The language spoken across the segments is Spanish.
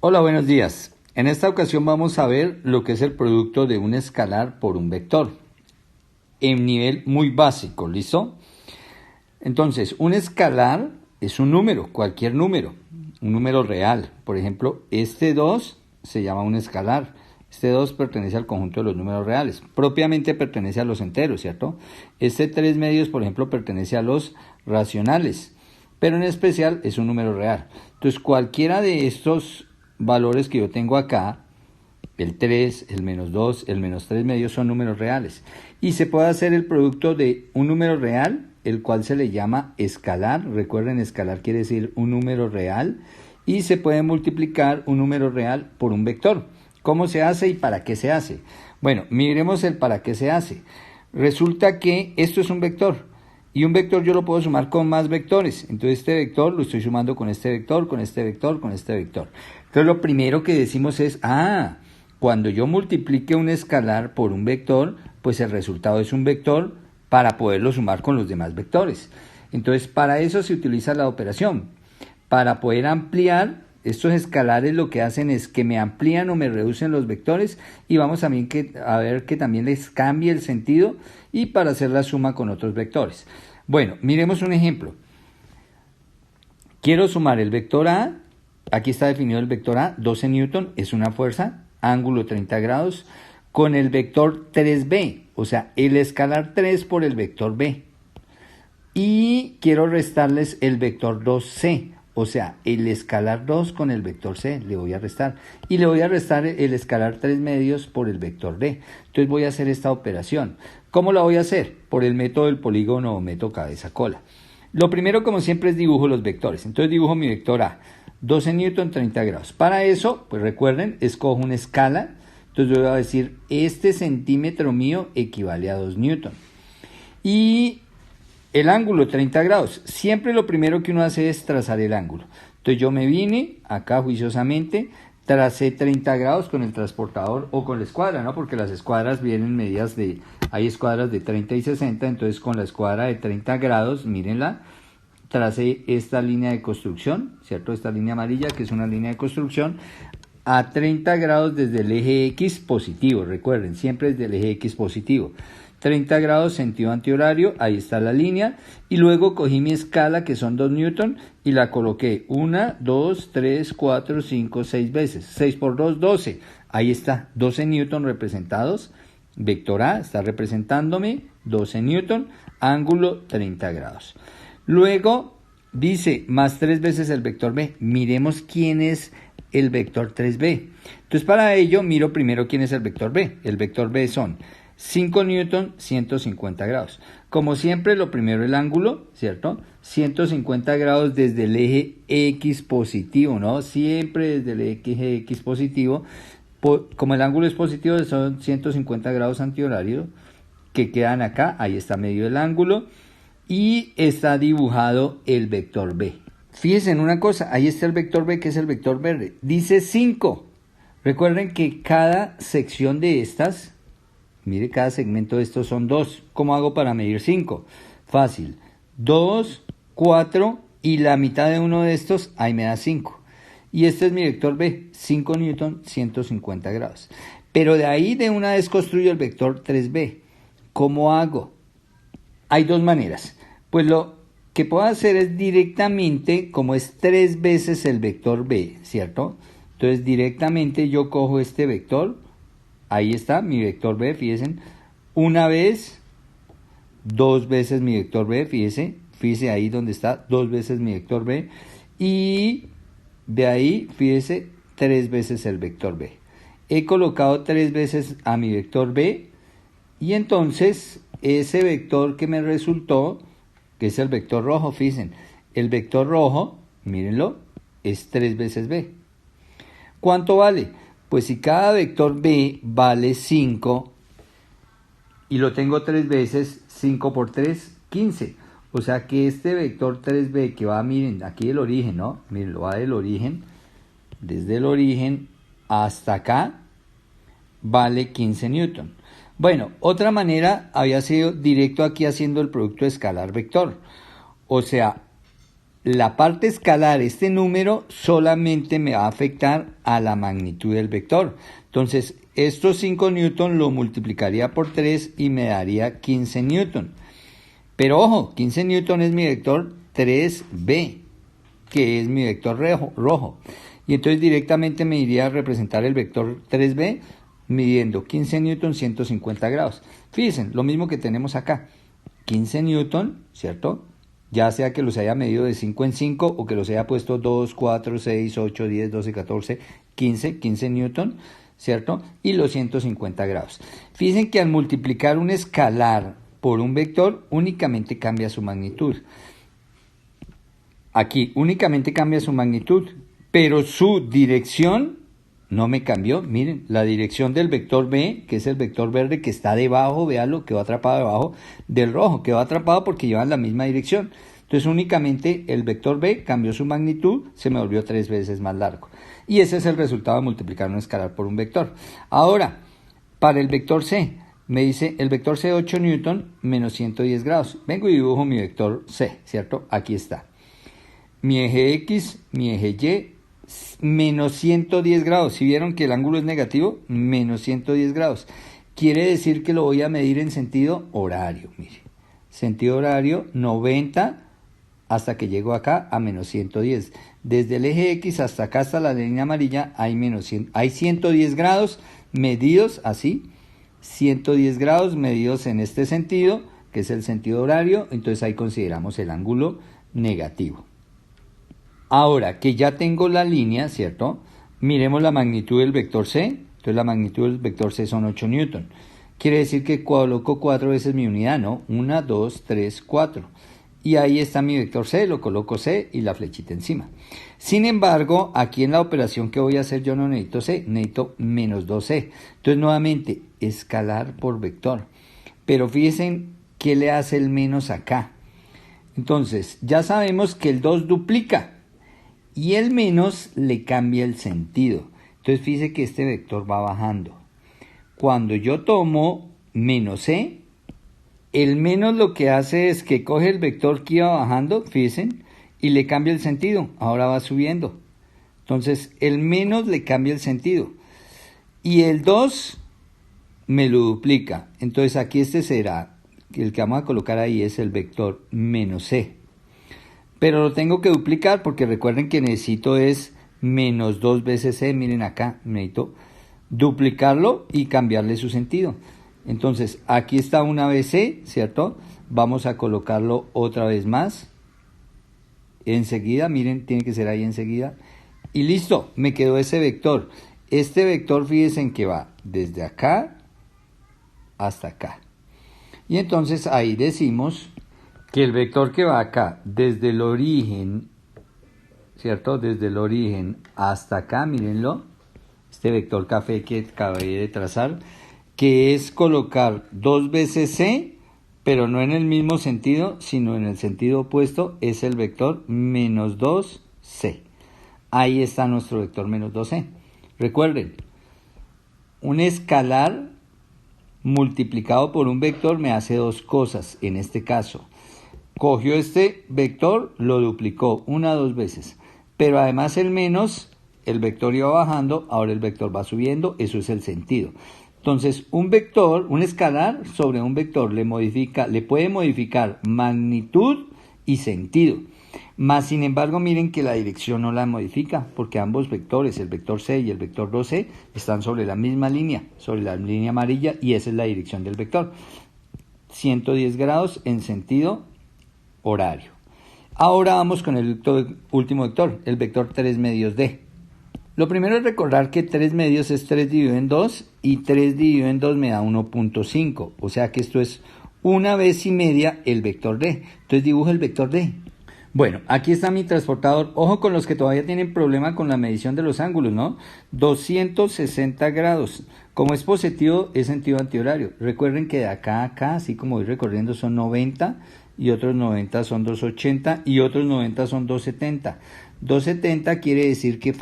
Hola, buenos días. En esta ocasión vamos a ver lo que es el producto de un escalar por un vector en nivel muy básico, ¿listo? Entonces, un escalar es un número, cualquier número, un número real. Por ejemplo, este 2 se llama un escalar. Este 2 pertenece al conjunto de los números reales. Propiamente pertenece a los enteros, ¿cierto? Este 3 medios, por ejemplo, pertenece a los racionales, pero en especial es un número real. Entonces, cualquiera de estos valores que yo tengo acá, el 3, el menos 2, el menos 3 medios son números reales. Y se puede hacer el producto de un número real, el cual se le llama escalar. Recuerden, escalar quiere decir un número real. Y se puede multiplicar un número real por un vector. ¿Cómo se hace y para qué se hace? Bueno, miremos el para qué se hace. Resulta que esto es un vector. Y un vector yo lo puedo sumar con más vectores. Entonces este vector lo estoy sumando con este vector, con este vector, con este vector. Entonces lo primero que decimos es, cuando yo multiplique un escalar por un vector, pues el resultado es un vector para poderlo sumar con los demás vectores. Entonces para eso se utiliza la operación. Para poder ampliar, estos escalares lo que hacen es que me amplían o me reducen los vectores y vamos también a ver que también les cambie el sentido y para hacer la suma con otros vectores. Bueno, miremos un ejemplo. Quiero sumar el vector A, aquí está definido el vector A, 12 newton, es una fuerza, ángulo 30 grados, con el vector 3B, o sea, el escalar 3 por el vector B. Y quiero restarles el vector 2C. O sea, el escalar 2 con el vector C le voy a restar. Y le voy a restar el escalar 3 medios por el vector D. Entonces voy a hacer esta operación. ¿Cómo la voy a hacer? Por el método del polígono o método cabeza-cola. Lo primero, como siempre, es dibujo los vectores. Entonces dibujo mi vector A. 12 newton, 30 grados. Para eso, pues recuerden, escojo una escala. Entonces voy a decir, este centímetro mío equivale a 2 newton. Y el ángulo 30 grados, siempre lo primero que uno hace es trazar el ángulo. Entonces yo me vine acá juiciosamente, tracé 30 grados con el transportador o con la escuadra, ¿no? Porque las escuadras vienen medidas hay escuadras de 30 y 60, entonces con la escuadra de 30 grados, mírenla, tracé esta línea de construcción, ¿cierto? Esta línea amarilla que es una línea de construcción a 30 grados desde el eje X positivo, recuerden, siempre desde el eje X positivo. 30 grados sentido antihorario, ahí está la línea, y luego cogí mi escala que son 2 newton y la coloqué 1, 2, 3, 4, 5, 6 veces, 6 por 2, 12, ahí está, 12 newton representados, vector A está representándome 12 newton, ángulo 30 grados. Luego dice más 3 veces el vector B, miremos quién es el vector 3B, entonces para ello miro primero quién es el vector B son 5 newton, 150 grados. Como siempre, lo primero el ángulo, ¿cierto? 150 grados desde el eje X positivo, ¿no? Siempre desde el eje X positivo. Como el ángulo es positivo, son 150 grados antihorario que quedan acá. Ahí está medio el ángulo. Y está dibujado el vector B. Fíjense en una cosa, ahí está el vector B, que es el vector verde. Dice 5. Recuerden que cada sección de estas... Mire, cada segmento de estos son 2. ¿Cómo hago para medir 5? Fácil. 2, 4 y la mitad de uno de estos, ahí me da 5. Y este es mi vector B, 5 newton, 150 grados. Pero de ahí de una vez construyo el vector 3B. ¿Cómo hago? Hay dos maneras. Pues lo que puedo hacer es directamente, como es 3 veces el vector B, ¿cierto? Entonces directamente yo cojo este vector. Ahí está mi vector B, fíjense, una vez, 2 veces mi vector B, fíjense ahí donde está, 2 veces mi vector B, y de ahí, fíjense, 3 veces el vector B. He colocado 3 veces a mi vector B, y entonces ese vector que me resultó, que es el vector rojo, fíjense, el vector rojo, mírenlo, es 3 veces B. ¿Cuánto vale? Pues si cada vector B vale 5 y lo tengo 3 veces, 5 por 3, 15. O sea que este vector 3B que va, miren, aquí el origen, ¿no? Miren, lo va del origen, desde el origen hasta acá, vale 15 newton. Bueno, otra manera había sido directo aquí haciendo el producto escalar vector. O sea, la parte escalar, este número, solamente me va a afectar a la magnitud del vector. Entonces, estos 5 newton lo multiplicaría por 3 y me daría 15 newton. Pero ojo, 15 newton es mi vector 3b, que es mi vector rojo. Y entonces directamente me iría a representar el vector 3b midiendo 15 newton, 150 grados. Fíjense, lo mismo que tenemos acá. 15 newton, ¿cierto? Ya sea que los haya medido de 5 en 5 o que los haya puesto 2, 4, 6, 8, 10, 12, 14, 15 newton, ¿cierto? Y los 150 grados. Fíjense que al multiplicar un escalar por un vector, únicamente cambia su magnitud. Aquí únicamente cambia su magnitud, pero su dirección no me cambió. Miren, la dirección del vector B, que es el vector verde que está debajo, véanlo, quedó atrapado debajo del rojo, quedó atrapado porque llevan la misma dirección. Entonces únicamente el vector B cambió su magnitud, se me volvió 3 veces más largo. Y ese es el resultado de multiplicar un escalar por un vector. Ahora, para el vector C, me dice el vector C 8 newton menos 110 grados. Vengo y dibujo mi vector C, ¿cierto? Aquí está. Mi eje X, mi eje Y, menos 110 grados. Si vieron que el ángulo es negativo, menos 110 grados. Quiere decir que lo voy a medir en sentido horario. Mire, sentido horario 90 hasta que llego acá a menos 110. Desde el eje X hasta acá, hasta la línea amarilla, hay, hay 110 grados medidos así. 110 grados medidos en este sentido, que es el sentido horario. Entonces ahí consideramos el ángulo negativo. Ahora que ya tengo la línea, ¿cierto? Miremos la magnitud del vector C. Entonces la magnitud del vector C son 8 newton. Quiere decir que coloco 4 veces mi unidad, ¿no? 1, 2, 3, 4. Y ahí está mi vector C, lo coloco C y la flechita encima. Sin embargo, aquí en la operación que voy a hacer yo no necesito C, necesito menos 2C. Entonces nuevamente, escalar por vector. Pero fíjense qué le hace el menos acá. Entonces, ya sabemos que el 2 duplica. Y el menos le cambia el sentido. Entonces fíjese que este vector va bajando. Cuando yo tomo menos C, el menos lo que hace es que coge el vector que iba bajando, fíjense, y le cambia el sentido. Ahora va subiendo. Entonces el menos le cambia el sentido. Y el 2 me lo duplica. Entonces aquí este será, el que vamos a colocar ahí es el vector menos C. Pero lo tengo que duplicar porque recuerden que necesito es menos 2 veces C. Miren acá, necesito duplicarlo y cambiarle su sentido. Entonces, aquí está una vez C, ¿cierto? Vamos a colocarlo otra vez más. Enseguida, miren, tiene que ser ahí enseguida. Y listo, me quedó ese vector. Este vector, fíjense en que va desde acá hasta acá. Y entonces ahí decimos que el vector que va acá, desde el origen, ¿cierto? Desde el origen hasta acá, mírenlo, este vector café que acabé de trazar, que es colocar 2 veces C, pero no en el mismo sentido, sino en el sentido opuesto, es el vector menos 2C. Ahí está nuestro vector menos 2C. Recuerden, un escalar multiplicado por un vector me hace dos cosas en este caso. Cogió este vector, lo duplicó 1 o 2 veces, pero además el menos, el vector iba bajando, ahora el vector va subiendo, eso es el sentido. Entonces, un vector, un escalar sobre un vector le puede modificar magnitud y sentido. Más sin embargo, miren que la dirección no la modifica, porque ambos vectores, el vector C y el vector 2C, están sobre la misma línea, sobre la línea amarilla, y esa es la dirección del vector. 110 grados en sentido horario. Ahora vamos con el último vector, el vector 3 medios D. Lo primero es recordar que 3 medios es 3 dividido en 2 y 3 dividido en 2 me da 1.5. O sea que esto es una vez y media el vector D. Entonces dibujo el vector D. Bueno, aquí está mi transportador. Ojo con los que todavía tienen problema con la medición de los ángulos, ¿no? 260 grados. Como es positivo, es sentido antihorario. Recuerden que de acá a acá, así como voy recorriendo, son 90 y otros 90 son 280 y otros 90 son 270. 270 quiere decir que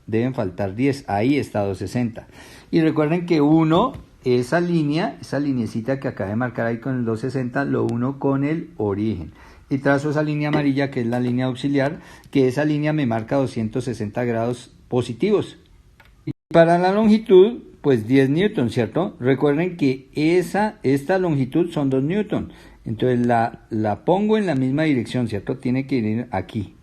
deben faltar 10. Ahí está 260. Y recuerden que uno, esa lineecita que acaba de marcar ahí con el 260, lo uno con el origen. y trazo esa línea amarilla que es la línea auxiliar, que esa línea me marca 260 grados positivos. Y para la longitud, pues 10 newton, ¿cierto? Recuerden que esta longitud son 2 newton. Entonces la pongo en la misma dirección, ¿cierto? Tiene que ir aquí,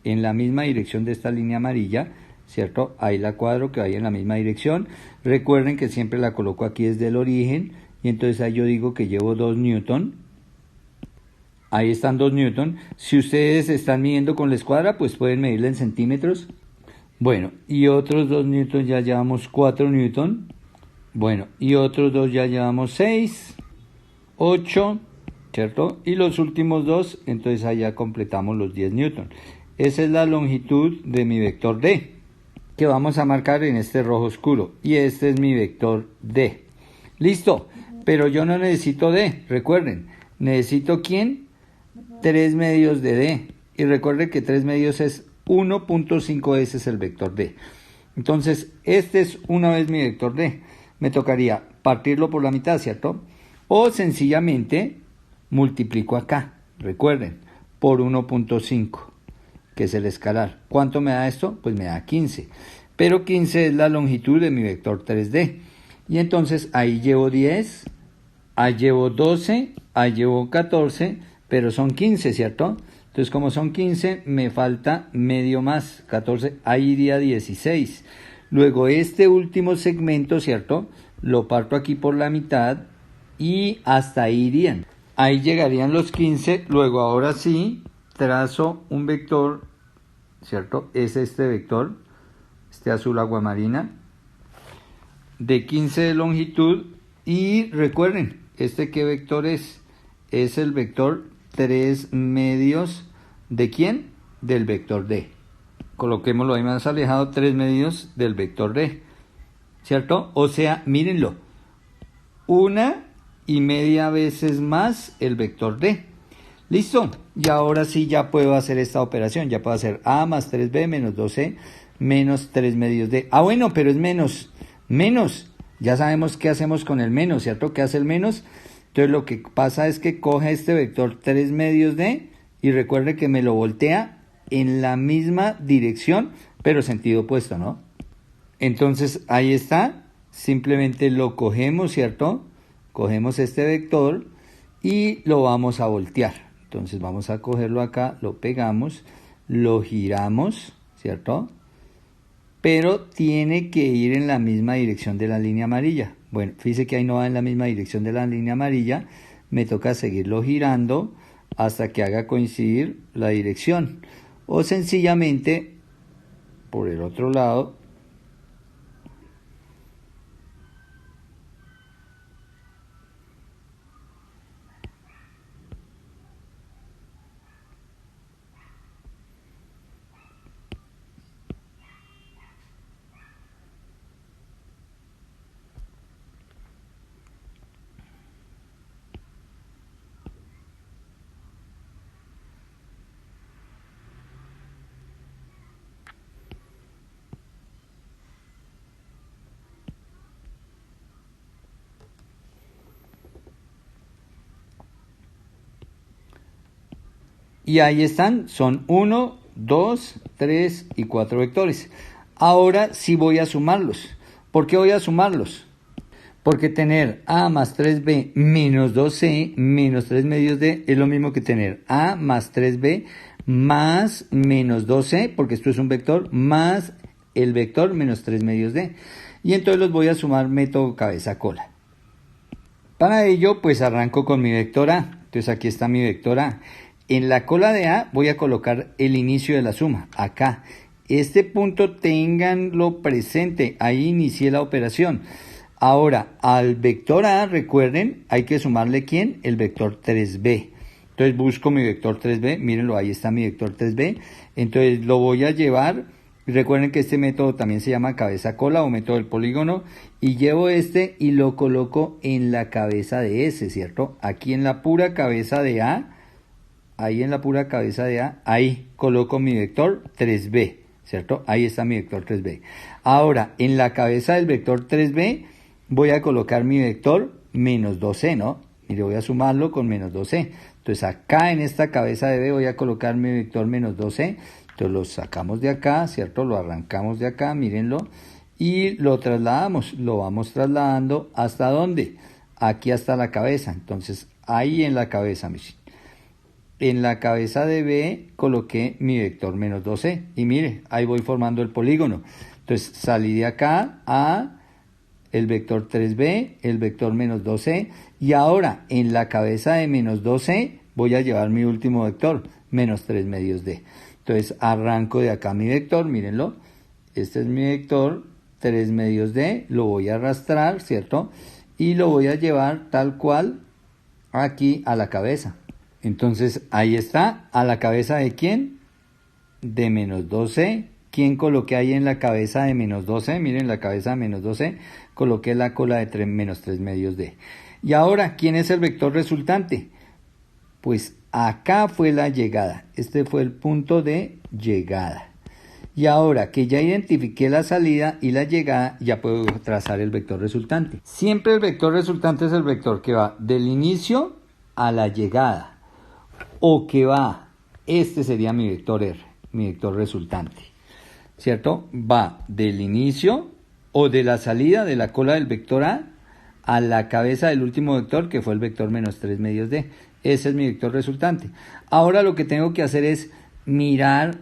en la misma dirección de esta línea amarilla, ¿cierto? Ahí la cuadro que vaya en la misma dirección. Recuerden que siempre la coloco aquí desde el origen, y entonces ahí yo digo que llevo 2 newton. Ahí están 2 newton. Si ustedes están midiendo con la escuadra, pues pueden medirla en centímetros. Bueno, y otros 2 newton ya llevamos 4 newton. Bueno, y otros 2 ya llevamos 6, 8, ¿cierto? Y los últimos 2, entonces ahí ya completamos los 10 newton. Esa es la longitud de mi vector D, que vamos a marcar en este rojo oscuro. Y este es mi vector D. Listo, pero yo no necesito D, recuerden. ¿Necesito quién? 3 medios de D. Y recuerden que 3 medios es 1.5, ese es el vector D. Entonces, este es una vez mi vector D. Me tocaría partirlo por la mitad, ¿cierto? O sencillamente multiplico acá, recuerden, por 1.5, que es el escalar. ¿Cuánto me da esto? Pues me da 15. Pero 15 es la longitud de mi vector 3D. Y entonces ahí llevo 10, ahí llevo 12, ahí llevo 14, pero son 15, ¿cierto? Entonces, como son 15, me falta medio más, 14, ahí iría 16. Luego, este último segmento, ¿cierto? Lo parto aquí por la mitad y hasta ahí irían. Ahí llegarían los 15, luego ahora sí, trazo un vector, ¿cierto? Es este vector, este azul aguamarina, de 15 de longitud. Y recuerden, ¿este qué vector es? Es el vector 3 medios ¿de quién? Del vector D. Coloquémoslo ahí más alejado, 3 medios del vector D, ¿cierto? O sea, mírenlo, 1,5 veces más el vector D. Listo, y ahora sí ya puedo hacer esta operación, ya puedo hacer A más 3B menos 2C menos 3 medios D. Ah, bueno, pero es menos, ya sabemos qué hacemos con el menos, ¿cierto? ¿Qué hace el menos? Entonces lo que pasa es que coge este vector 3 medios D y recuerde que me lo voltea en la misma dirección, pero sentido opuesto, ¿no? Entonces ahí está, simplemente lo cogemos, ¿cierto? Cogemos este vector y lo vamos a voltear. Entonces vamos a cogerlo acá, lo pegamos, lo giramos, ¿cierto? Pero tiene que ir en la misma dirección de la línea amarilla. Bueno, fíjese que ahí no va en la misma dirección de la línea amarilla, me toca seguirlo girando hasta que haga coincidir la dirección. O sencillamente, por el otro lado, y ahí están, son 1, 2, 3 y 4 vectores. Ahora sí voy a sumarlos. ¿Por qué voy a sumarlos? Porque tener A más 3B menos 2C menos 3 medios D es lo mismo que tener A más 3B más menos 2C, porque esto es un vector, más el vector menos 3 medios D. Y entonces los voy a sumar método cabeza-cola. Para ello, pues arranco con mi vector A. Entonces aquí está mi vector A. En la cola de A voy a colocar el inicio de la suma, acá. Este punto ténganlo presente, ahí inicié la operación. Ahora, al vector A, recuerden, hay que sumarle ¿quién? El vector 3B. Entonces busco mi vector 3B, mírenlo, ahí está mi vector 3B. Entonces lo voy a llevar, recuerden que este método también se llama cabeza-cola o método del polígono, y llevo este y lo coloco en la cabeza de S, ¿cierto? Aquí en la pura cabeza de A, ahí en la pura cabeza de A, ahí coloco mi vector 3B, ¿cierto? Ahí está mi vector 3B. Ahora, en la cabeza del vector 3B, voy a colocar mi vector menos 2C, ¿no? Mire, voy a sumarlo con menos 2C. Entonces acá en esta cabeza de B voy a colocar mi vector menos 2C. Entonces lo sacamos de acá, ¿cierto? Lo arrancamos de acá, mírenlo. Y lo trasladamos, lo vamos trasladando ¿hasta dónde? Aquí hasta la cabeza. Entonces ahí en la cabeza, miren. En la cabeza de B coloqué mi vector menos 2C. Y mire, ahí voy formando el polígono. Entonces salí de acá a el vector 3B, el vector menos 2C. Y ahora en la cabeza de menos 2C voy a llevar mi último vector, menos 3 medios D. Entonces arranco de acá mi vector, mírenlo. Este es mi vector, 3 medios D. Lo voy a arrastrar, ¿cierto? Y lo voy a llevar tal cual aquí a la cabeza. Entonces, ahí está, a la cabeza de ¿quién? De menos 12. ¿Quién coloqué ahí en la cabeza de menos 12? Miren, la cabeza de menos 12, coloqué la cola de menos 3 medios D. Y ahora, ¿quién es el vector resultante? Pues acá fue la llegada. Este fue el punto de llegada. Y ahora que ya identifiqué la salida y la llegada, ya puedo trazar el vector resultante. Siempre el vector resultante es el vector que va del inicio a la llegada. O que va, este sería mi vector R, mi vector resultante, ¿cierto? Va del inicio o de la salida de la cola del vector a la cabeza del último vector, que fue el vector menos 3 medios D. Ese es mi vector resultante. Ahora lo que tengo que hacer es mirar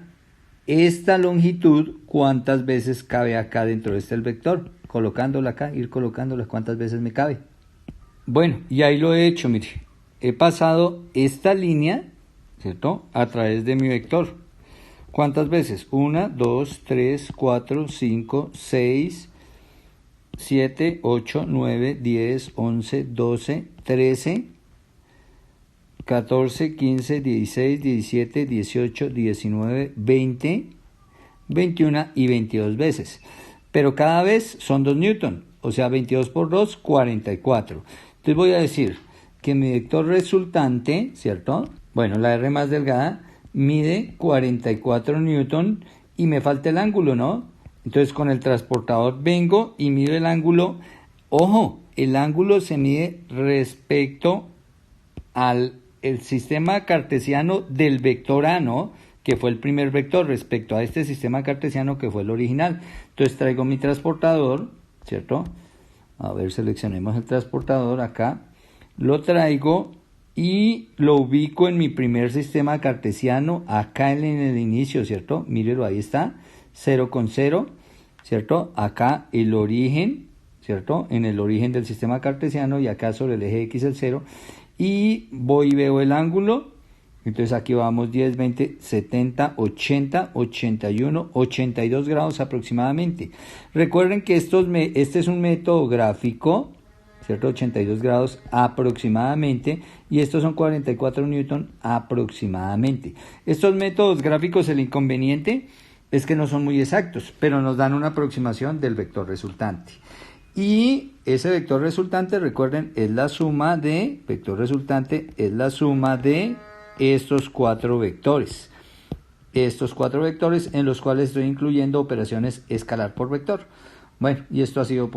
esta longitud, cuántas veces cabe acá dentro de este el vector, colocándola acá, ir colocándola, cuántas veces me cabe. Bueno, y ahí lo he hecho, mire. He pasado esta línea, ¿cierto?, a través de mi vector. ¿Cuántas veces? 1, 2, 3, 4, 5, 6, 7, 8, 9, 10, 11, 12, 13, 14, 15, 16, 17, 18, 19, 20, 21 y 22 veces. Pero cada vez son 2 newton, o sea, 22 por 2, 44. Entonces voy a decir que mi vector resultante, ¿cierto? Bueno, la R más delgada mide 44 newton y me falta el ángulo, ¿no? Entonces con el transportador vengo y mido el ángulo. Ojo, el ángulo se mide respecto al sistema cartesiano del vector A, ¿no? Que fue el primer vector respecto a este sistema cartesiano que fue el original. Entonces traigo mi transportador, ¿cierto? A ver, seleccionemos el transportador acá. Lo traigo y lo ubico en mi primer sistema cartesiano, acá en el inicio, ¿cierto? Mírelo, ahí está, 0 con 0, ¿cierto? Acá el origen, ¿cierto? En el origen del sistema cartesiano y acá sobre el eje X el 0. Y voy y veo el ángulo. Entonces aquí vamos 10, 20, 70, 80, 81, 82 grados aproximadamente. Recuerden que este es un método gráfico, ¿cierto? 82 grados aproximadamente, y estos son 44 newton aproximadamente. Estos métodos gráficos, el inconveniente es que no son muy exactos, pero nos dan una aproximación del vector resultante. Y ese vector resultante, recuerden, es la suma de, vector resultante es la suma de estos 4 vectores. Estos 4 vectores en los cuales estoy incluyendo operaciones escalar por vector. Bueno, y esto ha sido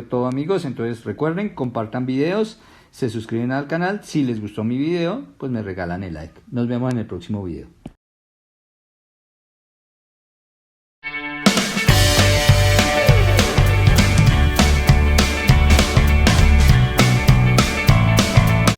todo, amigos. Entonces recuerden, compartan videos, se suscriben al canal. Si les gustó mi video, pues me regalan el like. Nos vemos en el próximo video.